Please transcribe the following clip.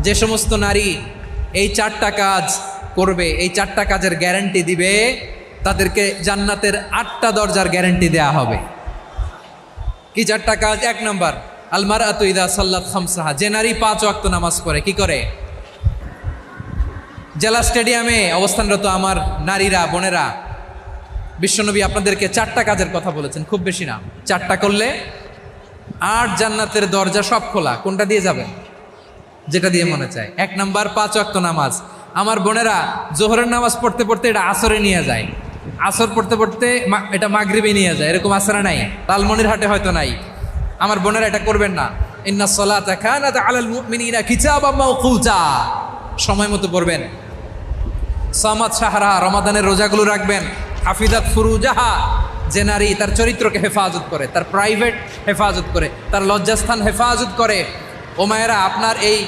যে সমস্ত নারী এই 4টা কাজ করবে, এই 4টা কাজের গ্যারান্টি দিবে, তাদেরকে জান্নাতের 8টা দরজার গ্যারান্টি দেয়া হবে। কি 4টা কাজ? 1 নাম্বার, আল মারআতু ইযা সাল্লাত খামসাহা, যে নারী 5 ওয়াক্ত নামাজ পড়ে। কি করে? জেলা স্টেডিয়ামে অবস্থানরত আমার নারীরা, বোনেরা, বিশ্বনবী আপনাদেরকে 4টা কাজের কথা বলেছেন, খুব বেশি না। 4টা করলে 8 জান্নাতের দরজা সব খোলা। কোনটা দিয়ে যাবেন? যেটা দিয়ে মনে চায়। 1 নাম্বার 5 ওয়াক্ত নামাজ। আমার বোনেরা জোহরের নামাজ পড়তে পড়তে এটা আসরে নিয়ে যায়, আসর পড়তে পড়তে এটা মাগরিবে নিয়ে যায়। এরকম আসরে নাই, লালমনিরহাটে হয়তো নাই। আমার বোনেরা এটা করবেন না। ইন্নাস সালাতা কানাত আলাল মুমিনিনা কিতাবাম মাওকুতা, সময় মতো পড়বেন। সামাত শাহরা, রমাদানের রোজাগুলো রাখবেন। হাফিজাত ফুরুজাহা, যে নারী তার চরিত্রকে হেফাজত করে, তার প্রাইভেট হেফাজত করে, তার লজ্জাস্থান হেফাজত করে। ও মায়েরা, আপনার এই